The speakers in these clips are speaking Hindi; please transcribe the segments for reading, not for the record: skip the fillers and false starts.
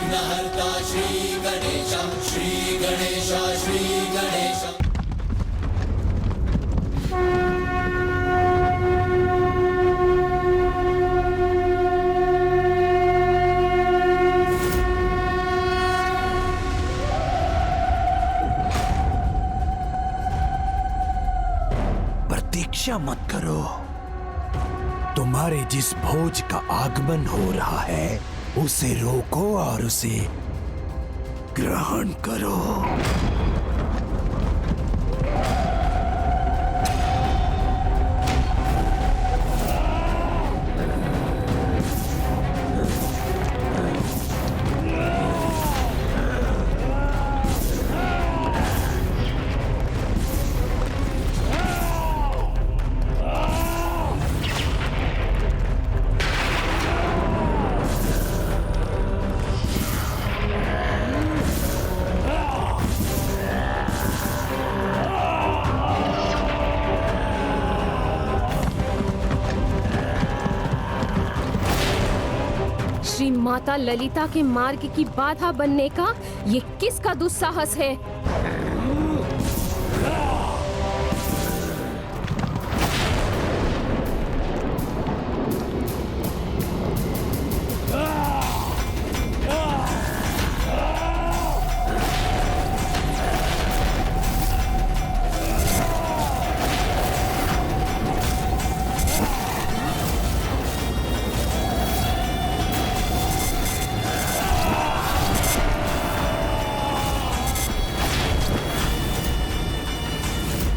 विघ्नहर्ता श्री गणेश, श्री गणेश, श्री गणेश। प्रतीक्षा मत करो। तुम्हारे जिस भोज का आगमन हो रहा है उसे रोको और उसे ग्रहण करो। श्री माता ललिता के मार्ग की बाधा बनने का ये किसका दुस्साहस है?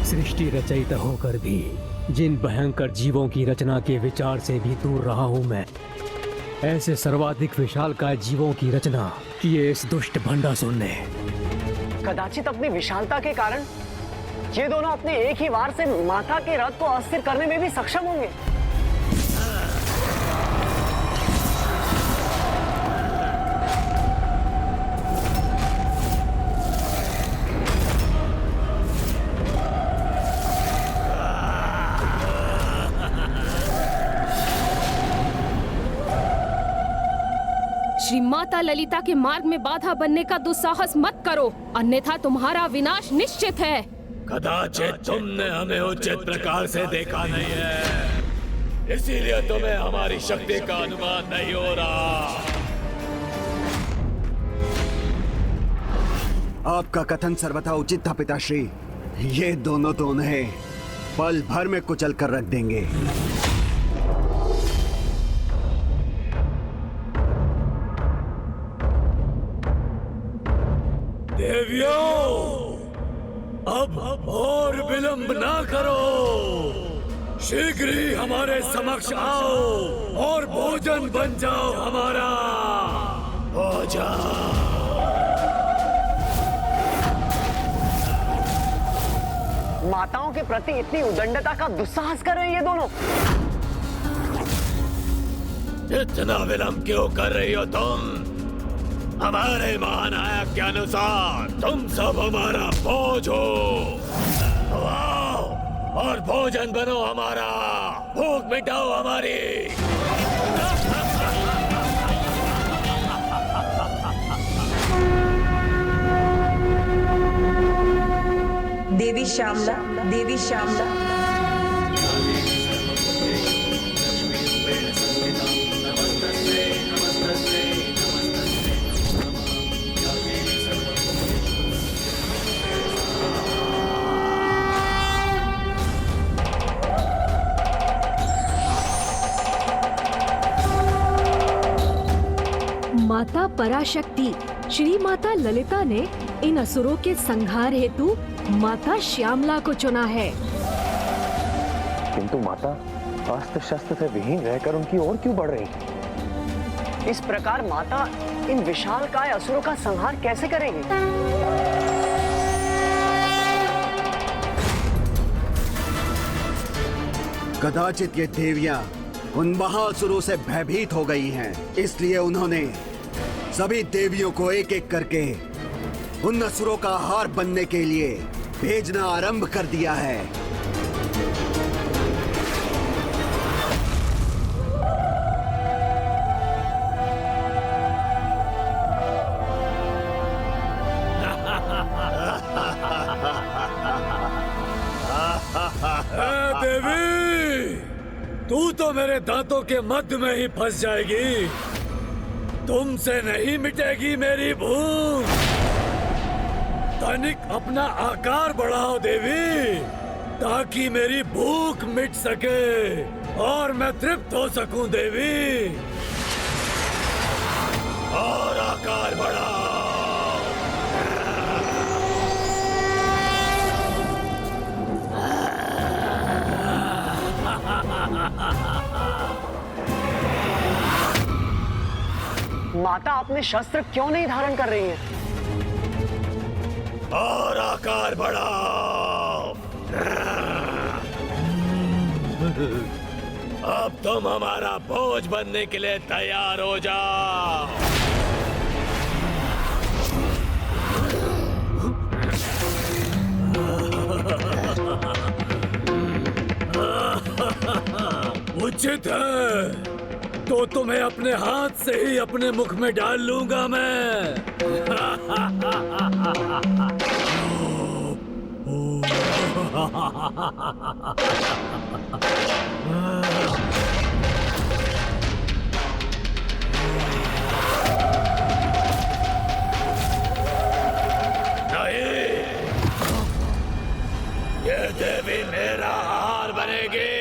सृष्टि रचयिता होकर भी जिन भयंकर जीवों की रचना के विचार से भी दूर रहा हूं मैं, ऐसे सर्वाधिक विशालकाय जीवों की रचना किए इस दुष्ट भंडासुर ने। कदाचित अपनी विशालता के कारण ये दोनों अपने एक ही वार से माता के रथ को अस्थिर करने में भी सक्षम होंगे। श्री माता ललिता के मार्ग में बाधा बनने का दुस्साहस मत करो, अन्यथा तुम्हारा विनाश निश्चित है। कदाचित तुमने हमें उचित प्रकार से देखा नहीं है, इसीलिए तुम्हें हमारी शक्ति का अनुमान नहीं हो रहा। आपका कथन सर्वथा उचित था पिताश्री। ये दोनों तो उन्हें पल भर में कुचल कर रख देंगे। देवियों, अब और विलंब ना करो, शीघ्र ही हमारे समक्ष आओ और भोजन बन जाओ हमारा। भोजन। माताओं के प्रति इतनी उदंडता का दुस्साहस कर रहे हैं ये दोनों। इतना विलंब क्यों कर रही हो तुम? हमारे महानायक के अनुसार तुम सब हमारा बोझ हो। आओ और भोजन बनो हमारा, भूख मिटाओ हमारी। देवी श्यामला, देवी श्यामला। माता पराशक्ति श्री माता ललिता ने इन असुरों के संहार हेतु माता श्यामला को चुना है। किंतु माता अस्त्र शस्त्र से विहीन रहकर उनकी ओर क्यों बढ़ रही है? इस प्रकार माता इन विशालकाय असुरों का संहार कैसे करेगी? कदाचित ये देवियां उन महासुरों से भयभीत हो गई हैं, इसलिए उन्होंने सभी देवियों को एक एक करके उन असुरों का आहार बनने के लिए भेजना आरंभ कर दिया है। मेरे दांतों के मध्य में ही फंस जाएगी। तुमसे नहीं मिटेगी मेरी भूख। तनिक अपना आकार बढ़ाओ देवी, ताकि मेरी भूख मिट सके और मैं तृप्त हो सकूं देवी। और आकार बढ़ाओ। माता, अपने शस्त्र क्यों नहीं धारण कर रही हैं? और आकार बढ़ाओ। अब तुम हमारा बोझ बनने के लिए तैयार हो जाओ। उचित है, तो तुम्हें अपने हाथ से ही अपने मुख में डाल लूंगा मैं। नहीं, ये देवी मेरा आहार बनेगी।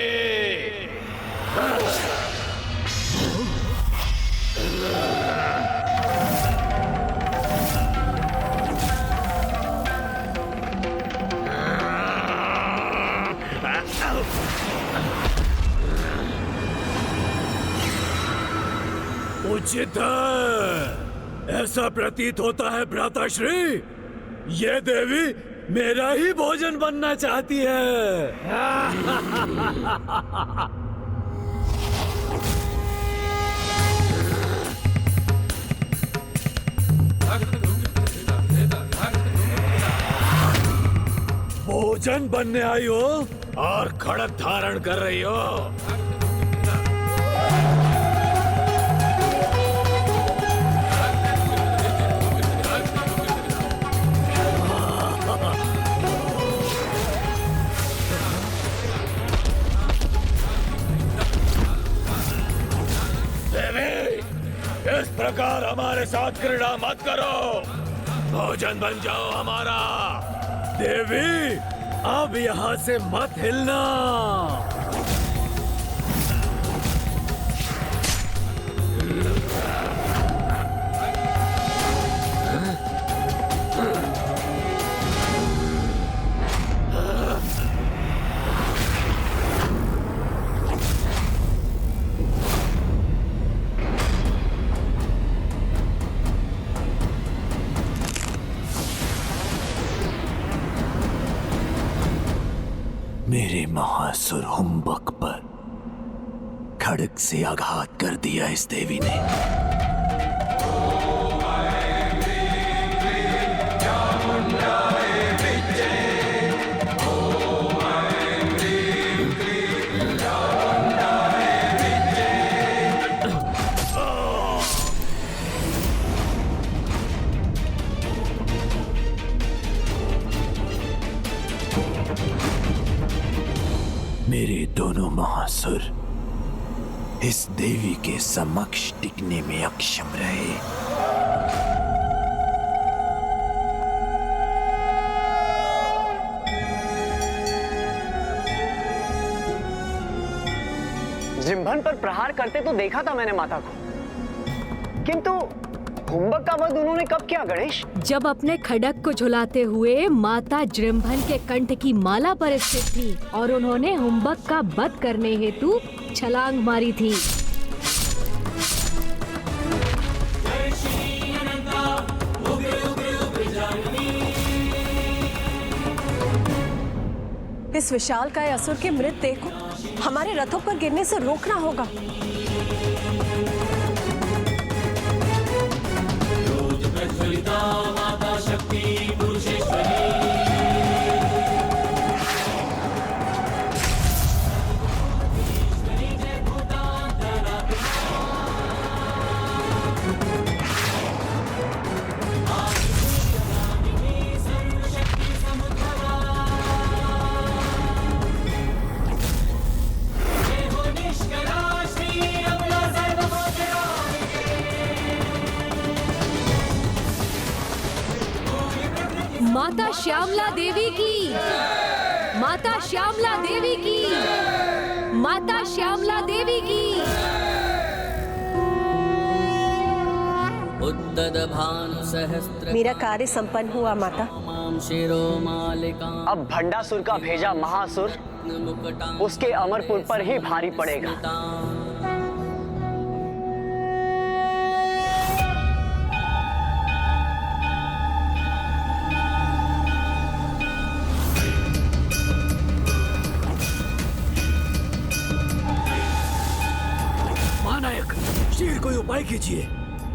उचित है, ऐसा प्रतीत होता है भ्राताश्री, ये देवी मेरा ही भोजन बनना चाहती है। भोजन बनने आई हो और खड़ग धारण कर रही हो। देवी, इस प्रकार हमारे साथ क्रीड़ा मत करो। भोजन बन जाओ हमारा। देवी, अब यहाँ से मत हिलना। मेरे महासुर हुम्बक पर खड़ग से आघात कर दिया इस देवी ने। मेरे दोनों महासुर इस देवी के समक्ष टिकने में अक्षम रहे। जिम्भन पर प्रहार करते तो देखा था मैंने माता को, किंतु हुम्बक का वध उन्होंने कब किया गणेश? जब अपने खड़ग को झुलाते हुए माता जृंभन के कंठ की माला पर स्थित थी और उन्होंने हुम्बक का वध करने हेतु छलांग मारी थी। इस विशालकाय असुर के मृतदेह को हमारे रथों पर गिरने से रोकना होगा। माता शक्ति पुरुषेश्वरी। निष्करा माता श्यामला देवी की, माता श्यामला देवी की, माता श्यामला देवी की। मेरा कार्य संपन्न हुआ माता। अब भंडासुर का भेजा महासुर उसके अमरपुर पर ही भारी पड़ेगा। महानायक, शीघ्र कोई उपाय कीजिए।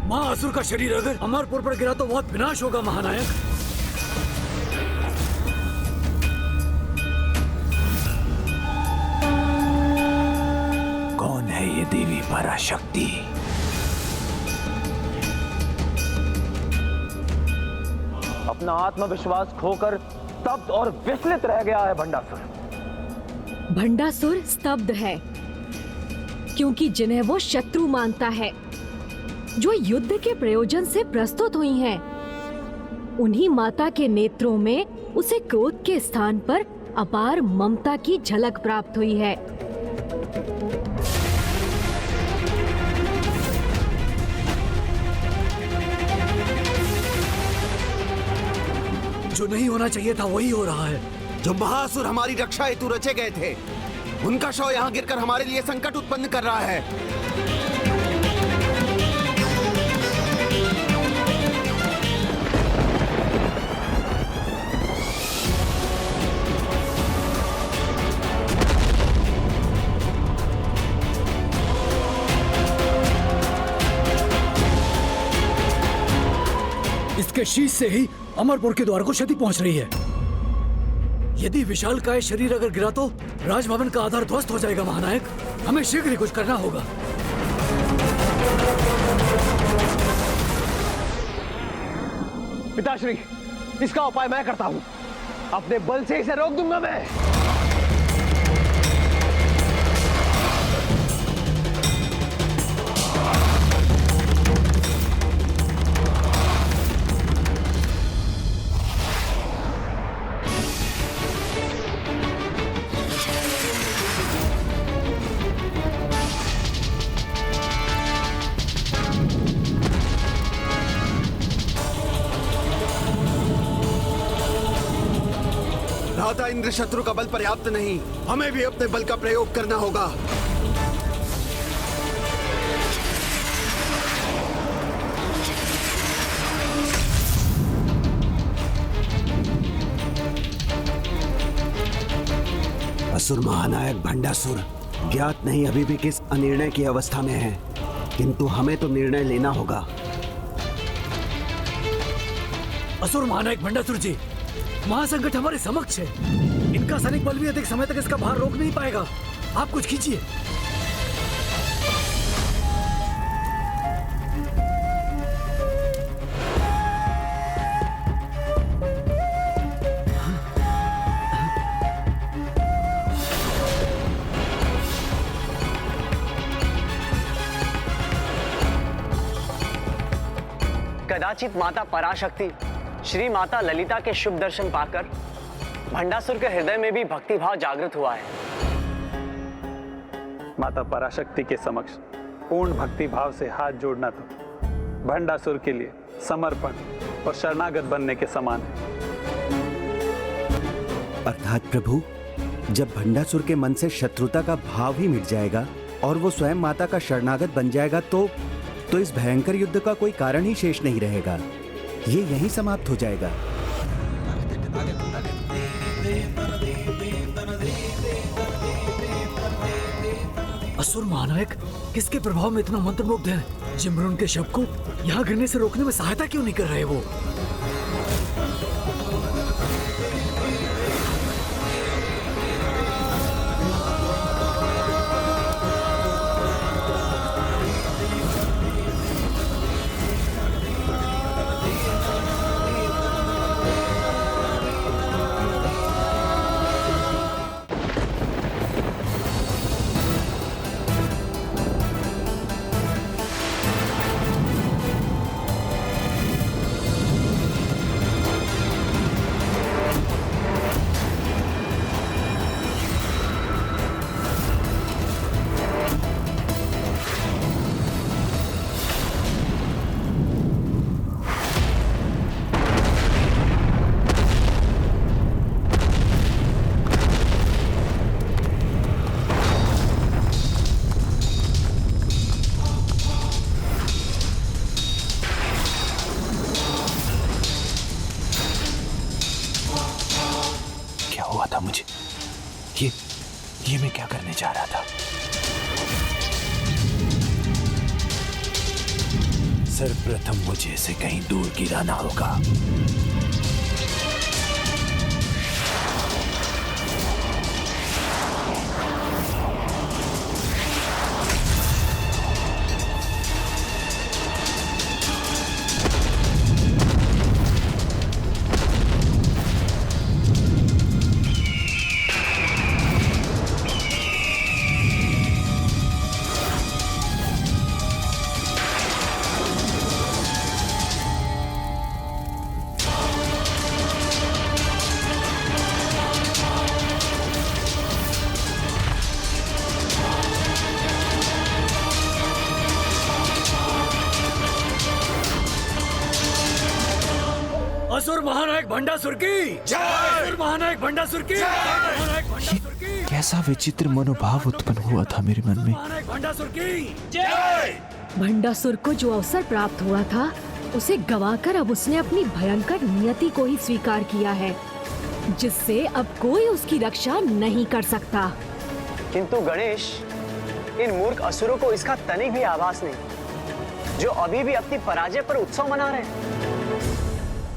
महाअसुर का शरीर अगर अमरपुर पर गिरा तो बहुत विनाश होगा महानायक। कौन है ये देवी पराशक्ति? अपना आत्मविश्वास खोकर स्तब्ध और विचलित रह गया है भंडासुर। भंडासुर स्तब्ध है क्योंकि जिन्हें वो शत्रु मानता है, जो युद्ध के प्रयोजन से प्रस्तुत हुई हैं, उन्हीं माता के नेत्रों में उसे क्रोध के स्थान पर अपार ममता की झलक प्राप्त हुई है। जो नहीं होना चाहिए था वही हो रहा है। जो महासुर हमारी रक्षा हेतु रचे गए थे, उनका शव यहाँ गिरकर हमारे लिए संकट उत्पन्न कर रहा है। इसके शीश से ही अमरपुर के द्वार को क्षति पहुंच रही है। यदि विशालकाय शरीर अगर गिरा तो राजभवन का आधार ध्वस्त हो जाएगा महानायक। हमें शीघ्र ही कुछ करना होगा। पिताश्री, इसका उपाय मैं करता हूं। अपने बल से इसे रोक दूंगा मैं। भ्राता इंद्र शत्रु का बल पर्याप्त नहीं, हमें भी अपने बल का प्रयोग करना होगा। असुर महानायक भंडासुर ज्ञात नहीं अभी भी किस अनिर्णय की अवस्था में है, किंतु हमें तो निर्णय लेना होगा। असुर महानायक भंडासुर जी, महासंकट हमारे समक्ष है। इनका सैनिक बल भी अधिक समय तक इसका भार रोक नहीं पाएगा। आप कुछ कीजिए। कदाचित माता पराशक्ति श्री माता ललिता के शुभ दर्शन पाकर भंडासुर के हृदय में भी भक्ति भाव जागृत हुआ है। माता पराशक्ति के समक्ष पूर्ण भक्ति भाव से हाथ जोड़ना तो भंडासुर के लिए समर्पण और शरणागत बनने के समान है। अर्थात प्रभु, जब भंडासुर के मन से शत्रुता का भाव ही मिट जाएगा और वो स्वयं माता का शरणागत बन जाएगा तो इस भयंकर युद्ध का कोई कारण ही शेष नहीं रहेगा। ये यहीं समाप्त हो जाएगा। असुर महानायक किसके प्रभाव में इतना मंत्रमुग्ध है? जिम्रुन के शव को यहाँ गिरने से रोकने में सहायता क्यों नहीं कर रहे वो? ये मैं क्या करने जा रहा था? सर्वप्रथम मुझे इसे कहीं दूर गिराना होगा। असुर महानायक भंडासुर की जय। असुर महानायक भंडासुर की जय। कैसा विचित्र मनोभाव उत्पन्न हुआ था मेरे मन में। महानायक भंडासुर की जय। भंडासुर को जो अवसर प्राप्त हुआ था उसे गंवाकर अब उसने अपनी भयंकर नियति को ही स्वीकार किया है, जिससे अब कोई उसकी रक्षा नहीं कर सकता। किंतु गणेश, इन मूर्ख असुरों को इसका तनिक भी आभास नहीं, जो अभी भी अपनी पराजय पर उत्सव मना रहे हैं।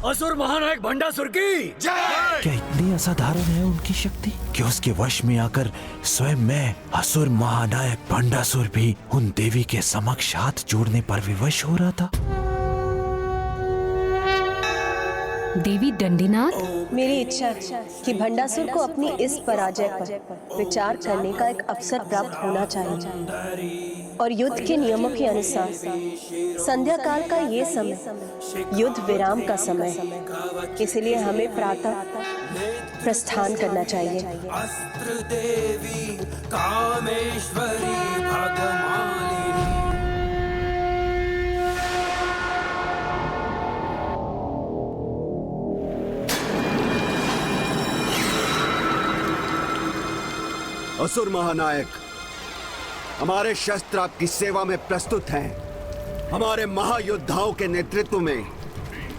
असुर महानायक भंडासुर की जय। क्या इतनी असाधारण है उनकी शक्ति कि उसके वश में आकर स्वयं मैं असुर महानायक भंडासुर भी उन देवी के समक्ष हाथ जोड़ने पर विवश हो रहा था? देवी दंडीनाथ, मेरी इच्छा है कि भंडासुर को अपनी इस पराजय पर विचार करने का एक अवसर प्राप्त होना चाहिए और युद्ध के नियमों के अनुसार संध्या काल का ये समय युद्ध विराम का समय है, इसलिए हमें प्रातः प्रस्थान करना चाहिए। अस्त्र देवी कामेश्वरी भगमालिनी। असुर महानायक, हमारे शस्त्र आपकी सेवा में प्रस्तुत हैं। हमारे महायोद्धाओं के नेतृत्व में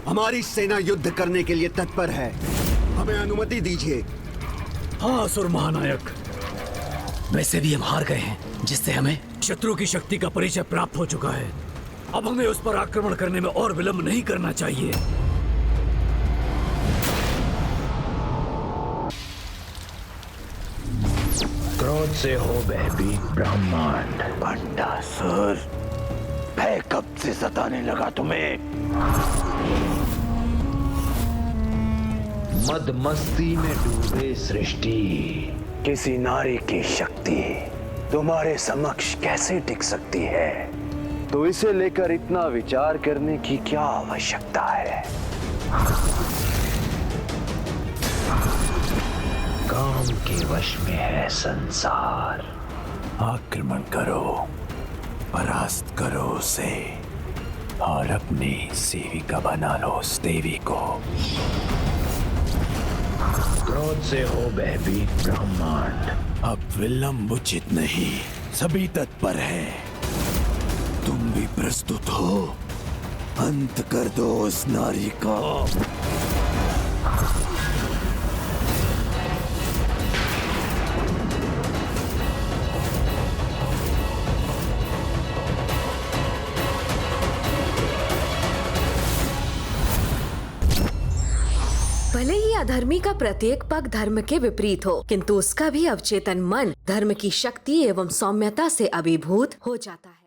हमारी सेना युद्ध करने के लिए तत्पर है। हमें अनुमति दीजिए। हाँ असुर महानायक, वैसे भी हम हार गए हैं, जिससे हमें शत्रु की शक्ति का परिचय प्राप्त हो चुका है। अब हमें उस पर आक्रमण करने में और विलंब नहीं करना चाहिए। क्रोध से हो भयभीत ब्रह्मांड। भंडासुर, भय कब से सताने लगा तुम्हें? मद मस्ती में डूबे सृष्टि, किसी नारी की शक्ति तुम्हारे समक्ष कैसे टिक सकती है? तो इसे लेकर इतना विचार करने की क्या आवश्यकता है? काम के वश में है संसार। आक्रमण करो, परास्त करो उसे और अपनी सेविका बना लो उस देवी को। क्रोध से हो भयभीत ब्रह्मांड। अब विलंब उचित नहीं, सभी तत्पर है। तुम भी प्रस्तुत हो? अंत कर दो उस नारी का। भले ही अधर्मी का प्रत्येक पग धर्म के विपरीत हो, किंतु उसका भी अवचेतन मन धर्म की शक्ति एवं सौम्यता से अभिभूत हो जाता है।